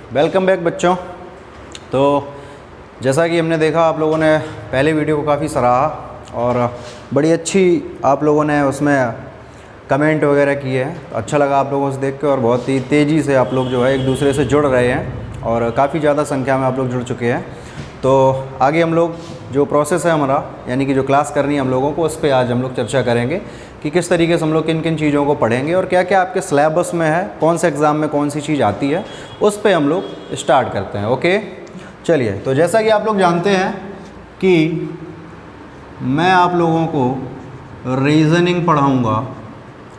Welcome back बच्चों। तो जैसा कि हमने देखा, आप लोगों ने पहले वीडियो को काफ़ी सराहा और बड़ी अच्छी आप लोगों ने उसमें कमेंट वगैरह किए हैं। अच्छा लगा आप लोगों से देख के और बहुत ही तेज़ी से आप लोग जो है एक दूसरे से जुड़ रहे हैं और काफ़ी ज़्यादा संख्या में आप लोग जुड़ चुके हैं। तो आगे हम लोग जो प्रोसेस है हमारा, यानी कि जो क्लास करनी है हम लोगों को, उस पर आज हम लोग चर्चा करेंगे कि किस तरीके से हम लोग किन किन चीज़ों को पढ़ेंगे और क्या क्या आपके सिलेबस में है, कौन से एग्ज़ाम में कौन सी चीज़ आती है, उस पर हम लोग स्टार्ट करते हैं। ओके, चलिए। तो जैसा कि आप लोग जानते हैं कि मैं आप लोगों को रीज़निंग पढ़ाऊँगा,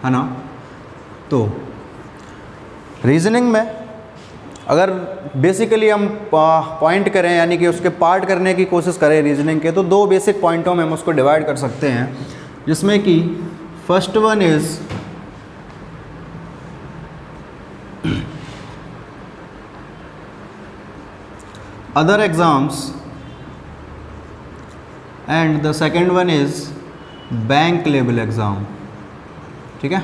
है ना। तो रीज़निंग में अगर बेसिकली हम पॉइंट करें, यानी कि उसके पार्ट करने की कोशिश करें रीजनिंग के, तो दो बेसिक पॉइंटों में हम उसको डिवाइड कर सकते हैं, जिसमें कि first one is other exams and the second one is bank level exam. ठीक है,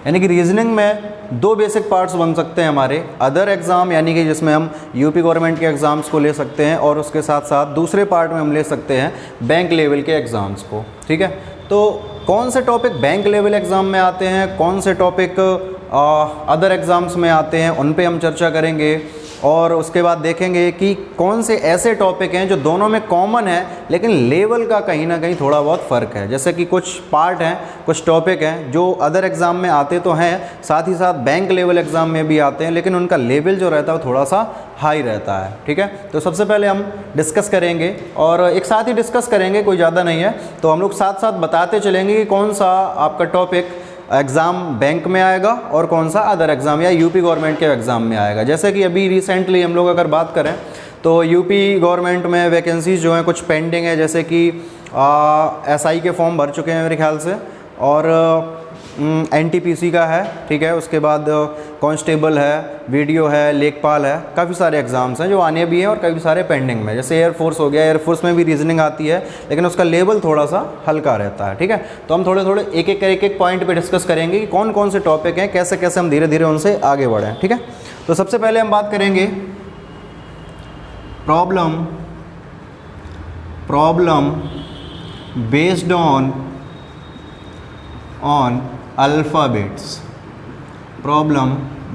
यानी कि रीजनिंग में दो बेसिक पार्ट्स बन सकते हैं हमारे। अदर एग्ज़ाम, यानी कि जिसमें हम यूपी गवर्नमेंट के एग्ज़ाम्स को ले सकते हैं और उसके साथ साथ दूसरे पार्ट में हम ले सकते हैं बैंक लेवल के एग्ज़ाम्स को। ठीक है, तो कौन से टॉपिक बैंक लेवल एग्ज़ाम में आते हैं, कौन से टॉपिक अदर एग्ज़ाम्स में आते हैं, उन पे हम चर्चा करेंगे। और उसके बाद देखेंगे कि कौन से ऐसे टॉपिक हैं जो दोनों में कॉमन है लेकिन लेवल का कहीं ना कहीं थोड़ा बहुत फ़र्क है। जैसे कि कुछ पार्ट हैं, कुछ टॉपिक हैं जो अदर एग्ज़ाम में आते तो हैं, साथ ही साथ बैंक लेवल एग्ज़ाम में भी आते हैं, लेकिन उनका लेवल जो रहता है वो थोड़ा सा हाई रहता है। ठीक है, तो सबसे पहले हम डिस्कस करेंगे और एक साथ ही डिस्कस करेंगे, कोई ज़्यादा नहीं है। तो हम लोग साथ साथ बताते चलेंगे कि कौन सा आपका टॉपिक एग्ज़ाम बैंक में आएगा और कौन सा अदर एग्ज़ाम या यूपी गवर्नमेंट के एग्ज़ाम में आएगा। जैसे कि अभी रिसेंटली हम लोग अगर बात करें तो यूपी गवर्नमेंट में वैकेंसीज़ जो हैं कुछ पेंडिंग है, जैसे कि एसआई के फॉर्म भर चुके हैं मेरे ख्याल से, और एनटीपीसी का है। ठीक है, उसके बाद कांस्टेबल है, वीडियो है, लेखपाल है, काफ़ी सारे एग्ज़ाम्स हैं जो आने भी हैं और काफ़ी सारे पेंडिंग में। जैसे एयरफोर्स हो गया, एयरफोर्स में भी रीजनिंग आती है लेकिन उसका लेवल थोड़ा सा हल्का रहता है। ठीक है, तो हम थोड़े थोड़े एक एक पॉइंट पे डिस्कस करेंगे कि कौन कौन से टॉपिक हैं, कैसे कैसे हम धीरे धीरे उनसे आगे बढ़ें। ठीक है, तो सबसे पहले हम बात करेंगे problem based on alphabets. Problem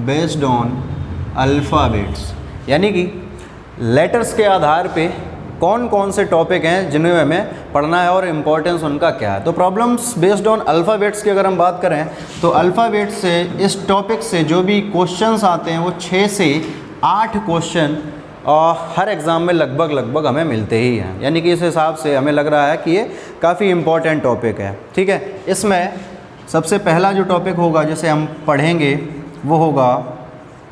based on alphabets, यानी कि लेटर्स के आधार पे कौन कौन से टॉपिक हैं जिन्हें हमें पढ़ना है और इम्पोर्टेंस उनका क्या है। तो प्रॉब्लम्स बेस्ड ऑन अल्फ़ाबेट्स की अगर हम बात करें तो अल्फ़ाबेट से, इस टॉपिक से जो भी क्वेश्चंस आते हैं वो 6 से 8 क्वेश्चन हर एग्ज़ाम में लगभग हमें मिलते ही हैं। यानी कि इस हिसाब से हमें लग रहा है कि ये काफ़ी इम्पोर्टेंट टॉपिक है। ठीक है, इसमें सबसे पहला जो टॉपिक होगा जिसे हम पढ़ेंगे वो होगा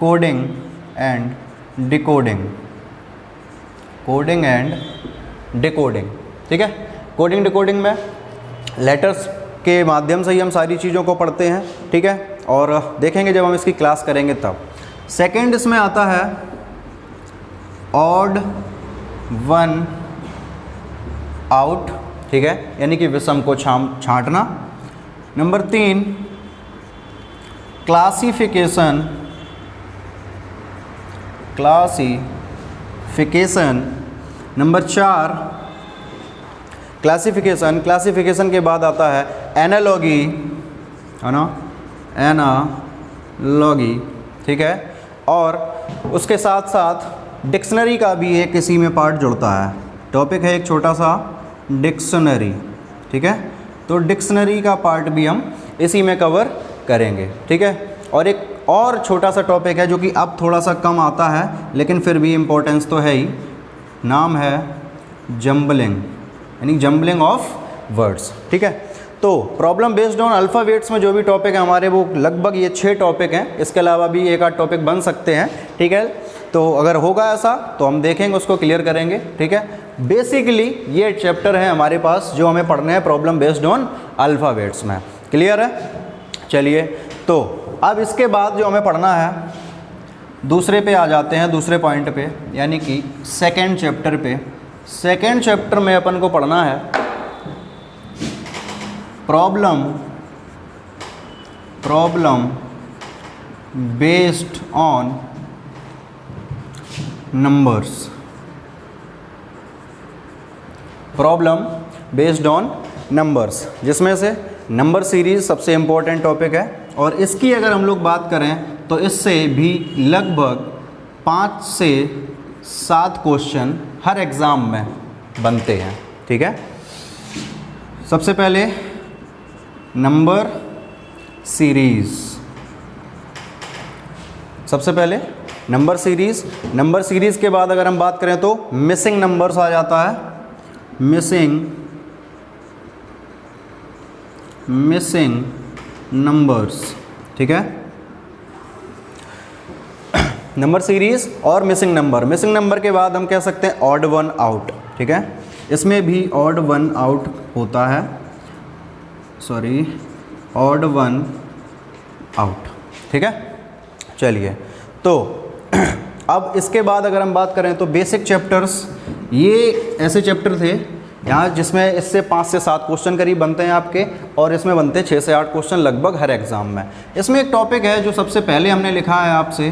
coding and decoding. Coding and decoding. ठीक है, कोडिंग डिकोडिंग में लेटर्स के माध्यम से ही हम सारी चीज़ों को पढ़ते हैं। ठीक है, और देखेंगे जब हम इसकी क्लास करेंगे तब। सेकंड इसमें आता है ऑड वन आउट। ठीक है, यानी कि विषम को छांटना। Number 3 classification. नंबर 4 क्लासिफिकेशन के बाद आता है एनालॉगी, है ना, एनालॉगी। ठीक है, और उसके साथ साथ डिक्शनरी का भी एक इसी में पार्ट जुड़ता है। टॉपिक है एक छोटा सा डिक्शनरी। ठीक है, तो डिक्शनरी का पार्ट भी हम इसी में कवर करेंगे। ठीक है, और एक और छोटा सा टॉपिक है जो कि अब थोड़ा सा कम आता है लेकिन फिर भी इम्पोर्टेंस तो है ही, नाम है जम्बलिंग, यानी जम्बलिंग ऑफ वर्ड्स। ठीक है, तो प्रॉब्लम बेस्ड ऑन अल्फ़ाबेट्स में जो भी टॉपिक है हमारे वो लगभग ये 6 टॉपिक हैं। इसके अलावा भी एक आध टॉपिक बन सकते हैं। ठीक है, तो अगर होगा ऐसा तो हम देखेंगे, उसको क्लियर करेंगे। ठीक है, बेसिकली ये चैप्टर है हमारे पास जो हमें पढ़ने हैं प्रॉब्लम बेस्ड ऑन अल्फ़ाबेट्स में। क्लियर है? चलिए, तो अब इसके बाद जो हमें पढ़ना है दूसरे पे आ जाते हैं, दूसरे पॉइंट पे, यानी कि सेकेंड चैप्टर पे। सेकेंड चैप्टर में अपन को पढ़ना है problem based on numbers, problem based on numbers, जिसमें से नंबर सीरीज सबसे इम्पोर्टेंट टॉपिक है। और इसकी अगर हम लोग बात करें तो इससे भी लगभग 5 से 7 क्वेश्चन हर एग्ज़ाम में बनते हैं। ठीक है, सबसे पहले नंबर सीरीज़, सबसे पहले नंबर सीरीज़। नंबर सीरीज़ के बाद अगर हम बात करें तो मिसिंग नंबर्स आ जाता है, मिसिंग नंबर्स। ठीक है, नंबर सीरीज़ और मिसिंग नंबर। मिसिंग नंबर के बाद हम कह सकते हैं ऑड वन आउट। ठीक है, इसमें भी ऑड वन आउट होता है, सॉरी ऑड वन आउट। ठीक है, चलिए तो अब इसके बाद अगर हम बात करें तो बेसिक चैप्टर्स, ये ऐसे चैप्टर थे यहाँ जिसमें इससे 5 से 7 क्वेश्चन करीब बनते हैं आपके, और इसमें बनते हैं 6 से 8 क्वेश्चन लगभग हर एग्ज़ाम में। इसमें एक टॉपिक है जो सबसे पहले हमने लिखा है आपसे,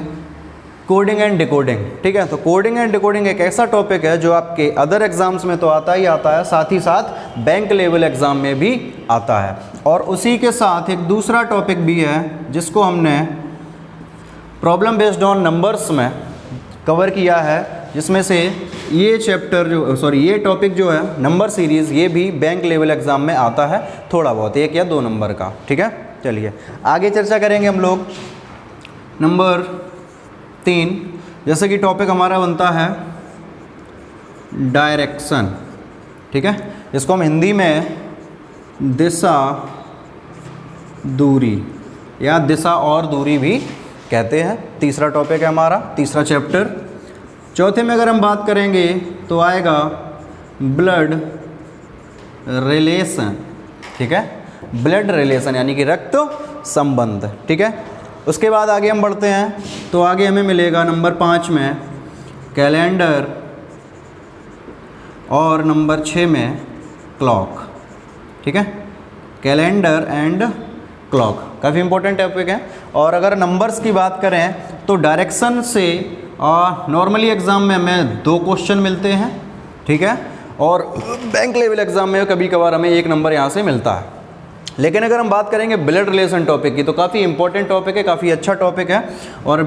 कोडिंग एंड डिकोडिंग। ठीक है, तो कोडिंग एंड डिकोडिंग एक ऐसा टॉपिक है जो आपके अदर एग्ज़ाम्स में तो आता ही आता है, साथ ही साथ बैंक लेवल एग्ज़ाम में भी आता है। और उसी के साथ एक दूसरा टॉपिक भी है जिसको हमने प्रॉब्लम बेस्ड ऑन नंबर्स में कवर किया है, जिसमें से ये चैप्टर ये टॉपिक जो है नंबर सीरीज़, ये भी बैंक लेवल एग्ज़ाम में आता है थोड़ा बहुत, 1 या 2 नंबर का। ठीक है, चलिए आगे चर्चा करेंगे हम लोग। नंबर 3, जैसे कि टॉपिक हमारा बनता है डायरेक्शन। ठीक है, इसको हम हिंदी में दिशा दूरी या दिशा और दूरी भी कहते हैं। तीसरा टॉपिक है हमारा, तीसरा चैप्टर। चौथे में अगर हम बात करेंगे तो आएगा ब्लड रिलेशन। ठीक है, ब्लड रिलेशन यानी कि रक्त संबंध। ठीक है, उसके बाद आगे हम बढ़ते हैं तो आगे हमें मिलेगा नंबर 5 में कैलेंडर और नंबर 6 में क्लॉक। ठीक है, कैलेंडर एंड क्लॉक काफ़ी इंपॉर्टेंट टॉपिक है। और अगर नंबर्स की बात करें तो डायरेक्शन से नॉर्मली एग्ज़ाम में हमें 2 क्वेश्चन मिलते हैं। ठीक है, और बैंक लेवल एग्ज़ाम में कभी कभार हमें 1 नंबर यहाँ से मिलता है। लेकिन अगर हम बात करेंगे ब्लड रिलेशन टॉपिक की तो काफ़ी इंपॉर्टेंट टॉपिक है, काफ़ी अच्छा टॉपिक है, और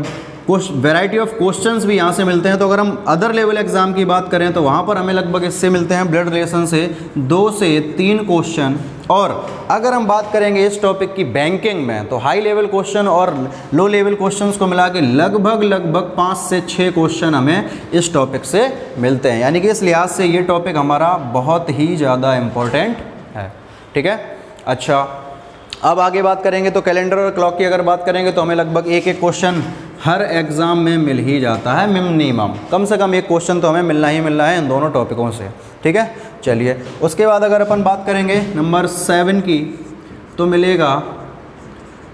कुछ वैरायटी ऑफ क्वेश्चंस भी यहाँ से मिलते हैं। तो अगर हम अदर लेवल एग्ज़ाम की बात करें तो वहाँ पर हमें लगभग इससे मिलते हैं, ब्लड रिलेशन से 2 से 3 क्वेश्चन। और अगर हम बात करेंगे इस टॉपिक की बैंकिंग में तो हाई लेवल क्वेश्चन और लो लेवल क्वेश्चंस को मिला के लगभग 5 से 6 क्वेश्चन हमें इस टॉपिक से मिलते हैं। यानी कि इस लिहाज से ये टॉपिक हमारा बहुत ही ज़्यादा इम्पोर्टेंट है। ठीक है, अच्छा अब आगे बात करेंगे तो कैलेंडर और क्लॉक की अगर बात करेंगे तो हमें लगभग 1 क्वेश्चन हर एग्ज़ाम में मिल ही जाता है, मिनिमम कम से कम 1 क्वेश्चन तो हमें मिलना ही मिलना है इन दोनों टॉपिकों से। ठीक है, चलिए उसके बाद अगर अपन बात करेंगे नंबर 7 की तो मिलेगा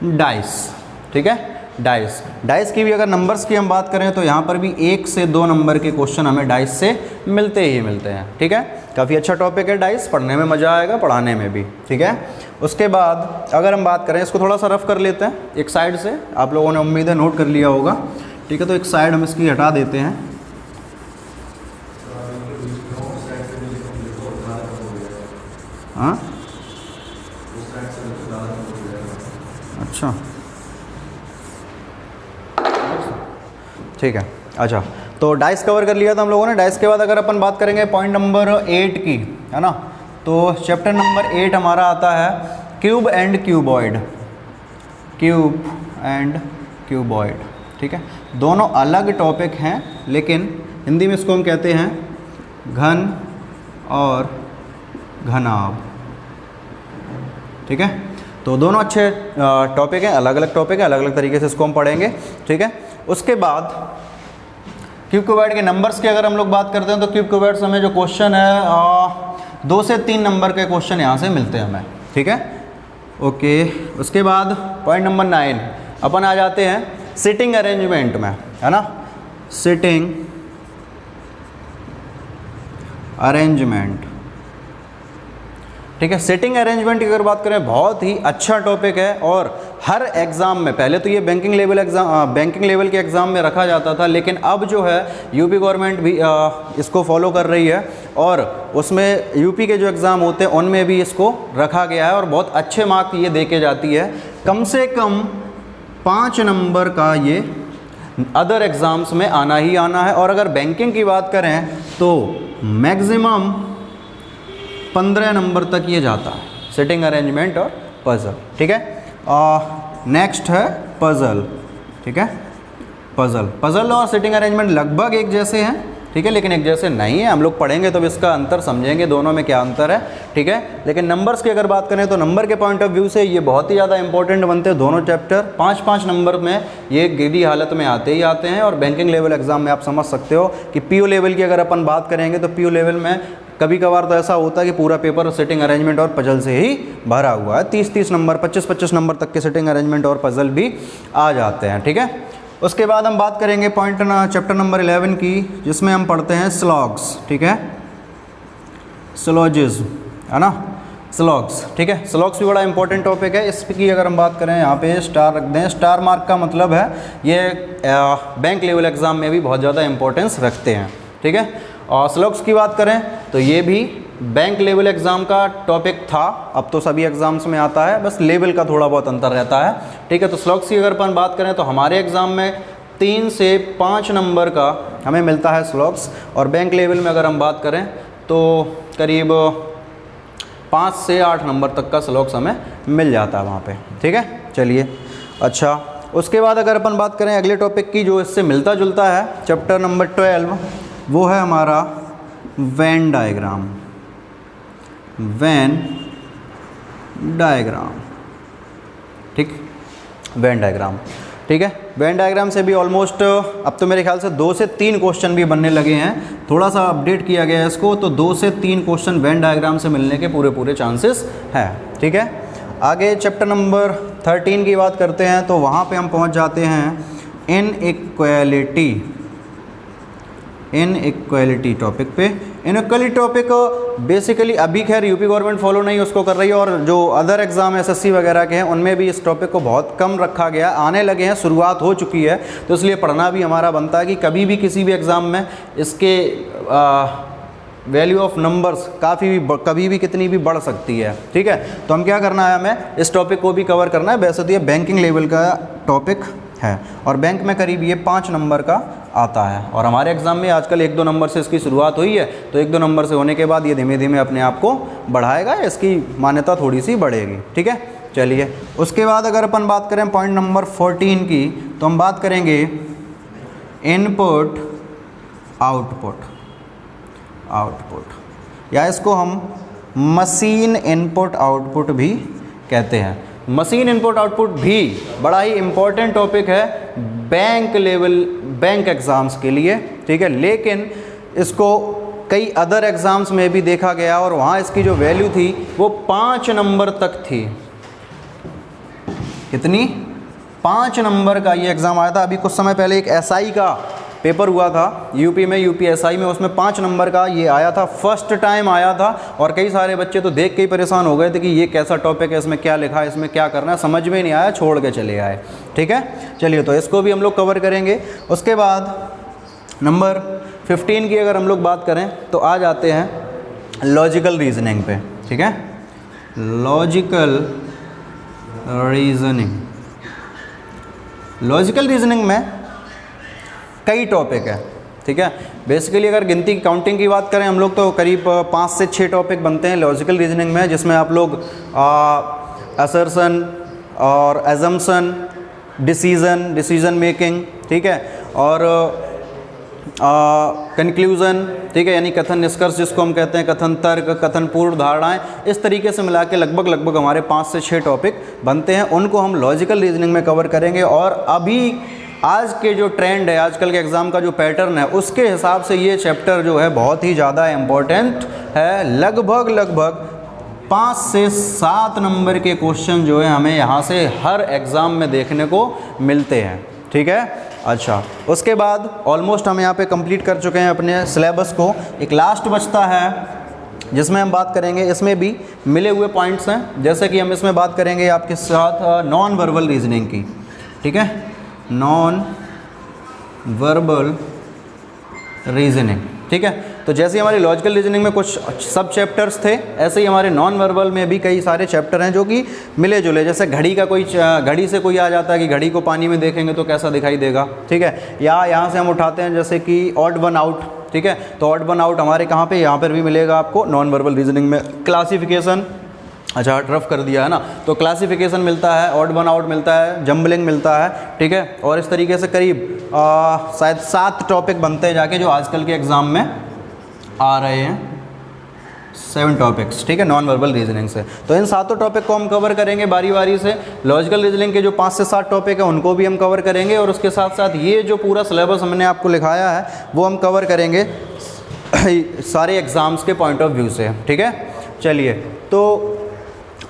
डाइस। ठीक है, डाइस की भी अगर नंबर्स की हम बात करें तो यहाँ पर भी 1 से 2 नंबर के क्वेश्चन हमें डाइस से मिलते ही मिलते हैं। ठीक है, काफ़ी अच्छा टॉपिक है डाइस, पढ़ने में मज़ा आएगा, पढ़ाने में भी। ठीक है, उसके बाद अगर हम बात करें, इसको थोड़ा सा रफ कर लेते हैं एक साइड से, आप लोगों ने उम्मीद है नोट कर लिया होगा। ठीक है, तो एक साइड हम इसकी हटा देते हैं। हाँ, अच्छा ठीक है, अच्छा तो डाइस कवर कर लिया था हम लोगों ने। डाइस के बाद अगर अपन बात करेंगे पॉइंट नंबर 8 की, है ना, तो चैप्टर नंबर 8 हमारा आता है cube and cuboid. Cube and cuboid. ठीक है, दोनों अलग टॉपिक हैं, लेकिन हिंदी में इसको हम कहते हैं घन और घनाभ। ठीक है, तो दोनों अच्छे टॉपिक हैं, अलग अलग टॉपिक है, अलग अलग तरीके से इसको हम पढ़ेंगे। ठीक है, उसके बाद क्यूब क्यूबॉइड के नंबर्स की अगर हम लोग बात करते हैं तो क्यूब क्यूबॉइड में जो क्वेश्चन है 2 से 3 नंबर के क्वेश्चन यहाँ से मिलते हैं हमें। ठीक है, ओके, उसके बाद पॉइंट नंबर 9 अपन आ जाते हैं सिटिंग अरेंजमेंट में, है ना, सिटिंग अरेंजमेंट। ठीक है, सिटिंग अरेंजमेंट की अगर बात करें बहुत ही अच्छा टॉपिक है और हर एग्ज़ाम में, पहले तो ये बैंकिंग लेवल के एग्ज़ाम में रखा जाता था, लेकिन अब जो है यूपी गवर्नमेंट भी इसको फॉलो कर रही है और उसमें यूपी के जो एग्ज़ाम होते हैं उनमें भी इसको रखा गया है और बहुत अच्छे मार्क ये दे के जाती है। कम से कम 5 नंबर का ये अदर एग्ज़ाम्स में आना ही आना है। और अगर बैंकिंग की बात करें तो मैक्सिमम 15 नंबर तक ये जाता है, सिटिंग अरेंजमेंट और पज़ल, ठीक है। नेक्स्ट है पज़ल, ठीक है। पज़ल और सिटिंग अरेंजमेंट लगभग एक जैसे हैं, ठीक है, लेकिन एक जैसे नहीं है। हम लोग पढ़ेंगे तो इसका अंतर समझेंगे, दोनों में क्या अंतर है, ठीक है। लेकिन नंबर्स की अगर बात करें तो नंबर के पॉइंट ऑफ व्यू से ये बहुत ही ज़्यादा इंपॉर्टेंट बनते हैं दोनों चैप्टर। 5-5 नंबर में ये गिरी हालत में आते ही आते हैं। और बैंकिंग लेवल एग्ज़ाम में आप समझ सकते हो कि पीओ लेवल की अगर अपन बात करेंगे तो पीओ लेवल में कभी कभार तो ऐसा होता है कि पूरा पेपर सिटिंग अरेंजमेंट और पजल से ही भरा हुआ है। 30-30 नंबर, 25-25 नंबर तक के सिटिंग अरेंजमेंट और पजल भी आ जाते हैं, ठीक है। उसके बाद हम बात करेंगे चैप्टर नंबर 11 की, जिसमें हम पढ़ते हैं स्लॉग्स, ठीक है, सिलोजिज्म, है ना, स्लॉग्स, ठीक है। स्लॉग्स भी बड़ा इंपॉर्टेंट टॉपिक है। इसकी अगर हम बात करें, यहाँ पे स्टार रख दें, स्टार मार्क का मतलब है ये बैंक लेवल एग्ज़ाम में भी बहुत ज़्यादा इंपॉर्टेंस रखते हैं, ठीक है। और स्लॉग्स की बात करें तो ये भी बैंक लेवल एग्ज़ाम का टॉपिक था, अब तो सभी एग्ज़ाम्स में आता है, बस लेवल का थोड़ा बहुत अंतर रहता है, ठीक है। तो स्लॉग्स की अगर अपन बात करें तो हमारे एग्ज़ाम में 3 से 5 नंबर का हमें मिलता है स्लॉग्स। और बैंक लेवल में अगर हम बात करें तो करीब 5 से 8 नंबर तक का स्लॉग्स हमें मिल जाता है वहाँ पे, ठीक है। चलिए, अच्छा, उसके बाद अगर अपन बात करें अगले टॉपिक की जो इससे मिलता जुलता है, चैप्टर नंबर 12, वो है हमारा वेन डायग्राम। वेन डायग्राम, ठीक, वेन डायग्राम, ठीक है। वेन डायग्राम से भी ऑलमोस्ट अब तो मेरे ख्याल से 2 से 3 क्वेश्चन भी बनने लगे हैं, थोड़ा सा अपडेट किया गया है इसको, तो 2 से 3 क्वेश्चन वेन डायग्राम से मिलने के पूरे चांसेस हैं, ठीक है। आगे चैप्टर नंबर 13 की बात करते हैं तो वहाँ पे हम पहुँच जाते हैं इनइक्वालिटी टॉपिक पे। इनइक्वालिटी टॉपिक बेसिकली अभी खैर यूपी गवर्नमेंट फॉलो नहीं उसको कर रही है, और जो अदर एग्ज़ाम एसएससी वगैरह के हैं उनमें भी इस टॉपिक को बहुत कम रखा गया, आने लगे हैं, शुरुआत हो चुकी है, तो इसलिए पढ़ना भी हमारा बनता है कि कभी भी किसी भी एग्ज़ाम में इसके वैल्यू ऑफ नंबर्स कभी भी कितनी भी बढ़ सकती है, ठीक है। तो हम क्या करना है, हमें इस टॉपिक को भी कवर करना है। वैसे तो ये बैंकिंग लेवल का टॉपिक है और बैंक में करीब ये 5 नंबर का आता है, और हमारे एग्ज़ाम में आजकल 1-2 नंबर से इसकी शुरुआत हुई है, तो 1-2 नंबर से होने के बाद ये धीमे धीमे अपने आप को बढ़ाएगा, इसकी मान्यता थोड़ी सी बढ़ेगी, ठीक है। चलिए, उसके बाद अगर अपन बात करें पॉइंट नंबर 14 की, तो हम बात करेंगे इनपुट आउटपुट, या इसको हम मशीन इनपुट आउटपुट भी कहते हैं। मशीन इनपुट आउटपुट भी बड़ा ही इम्पोर्टेंट टॉपिक है बैंक एग्ज़ाम्स के लिए, ठीक है। लेकिन इसको कई अदर एग्ज़ाम्स में भी देखा गया और वहाँ इसकी जो वैल्यू थी वो 5 नंबर तक थी। कितनी? 5 नंबर का ये एग्ज़ाम आया था। अभी कुछ समय पहले एक एसआई का पेपर हुआ था यूपी में, यूपीएसआई में, उसमें 5 नंबर का ये आया था, फर्स्ट टाइम आया था, और कई सारे बच्चे तो देख के ही परेशान हो गए थे कि ये कैसा टॉपिक है, इसमें क्या लिखा है, इसमें क्या करना है, समझ में नहीं आया, छोड़ के चले आए, ठीक है। चलिए, तो इसको भी हम लोग कवर करेंगे। उसके बाद नंबर 15 की अगर हम लोग बात करें तो आ जाते हैं लॉजिकल रीजनिंग पे, ठीक है। लॉजिकल रीजनिंग में कई टॉपिक है, ठीक है। बेसिकली अगर गिनती काउंटिंग की बात करें हम लोग तो करीब 5 से 6 टॉपिक बनते हैं लॉजिकल रीजनिंग में, जिसमें आप लोग असर्शन और एजम्पशन, डिसीजन मेकिंग, ठीक है, और कंक्लूज़न, ठीक है, यानी कथन निष्कर्ष जिसको हम कहते हैं, कथन तर्क, कथन पूर्ण धारणाएं, इस तरीके से मिला के लगभग हमारे 5 से 6 टॉपिक बनते हैं, उनको हम लॉजिकल रीजनिंग में कवर करेंगे। और अभी आज के जो ट्रेंड है, आजकल के एग्ज़ाम का जो पैटर्न है, उसके हिसाब से ये चैप्टर जो है बहुत ही ज़्यादा इम्पोर्टेंट है। लगभग 5 से 7 नंबर के क्वेश्चन जो है हमें यहाँ से हर एग्ज़ाम में देखने को मिलते हैं, ठीक है। अच्छा, उसके बाद ऑलमोस्ट हम यहाँ पे कंप्लीट कर चुके हैं अपने सिलेबस को। एक लास्ट बचता है जिसमें हम बात करेंगे, इसमें भी मिले हुए पॉइंट्स हैं। जैसे कि हम इसमें बात करेंगे आपके साथ नॉन वर्बल रीजनिंग की, ठीक है, नॉन वर्बल रीजनिंग, ठीक है। तो जैसे हमारी लॉजिकल रीजनिंग में कुछ सब चैप्टर्स थे, ऐसे ही हमारे नॉन वर्बल में भी कई सारे चैप्टर हैं जो कि मिले जुले। जैसे घड़ी का कोई घड़ी से कोई आ जाता है कि घड़ी को पानी में देखेंगे तो कैसा दिखाई देगा, ठीक है। या यहाँ से हम उठाते हैं जैसे कि ऑड वन आउट, ठीक है। तो ऑड वन आउट हमारे कहाँ पे, यहाँ पर भी मिलेगा आपको नॉन वर्बल रीजनिंग में। क्लासिफिकेशन, अच्छा रफ कर दिया है ना, तो क्लासिफिकेशन मिलता है, ऑड वन आउट मिलता है, जम्बलिंग मिलता है, ठीक है। और इस तरीके से करीब शायद 7 टॉपिक बनते हैं जाके जो आजकल के एग्ज़ाम में आ रहे हैं, 7 टॉपिक्स, ठीक है, नॉन वर्बल रीजनिंग से। तो इन 7 टॉपिक को हम कवर करेंगे बारी बारी से। लॉजिकल रीजनिंग के जो 5 से 7 टॉपिक हैं उनको भी हम कवर करेंगे, और उसके साथ साथ ये जो पूरा सिलेबस हमने आपको लिखाया है वो हम कवर करेंगे सारे एग्ज़ाम्स के पॉइंट ऑफ व्यू से, ठीक है। चलिए, तो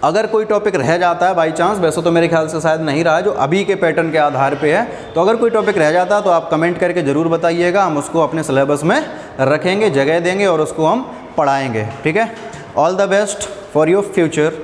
अगर कोई टॉपिक रह जाता है बाई चांस, वैसे तो मेरे ख्याल से शायद नहीं रहा है, जो अभी के पैटर्न के आधार पे है, तो अगर कोई टॉपिक रह जाता है तो आप कमेंट करके ज़रूर बताइएगा, हम उसको अपने सिलेबस में रखेंगे, जगह देंगे और उसको हम पढ़ाएंगे, ठीक है। All the best for your future.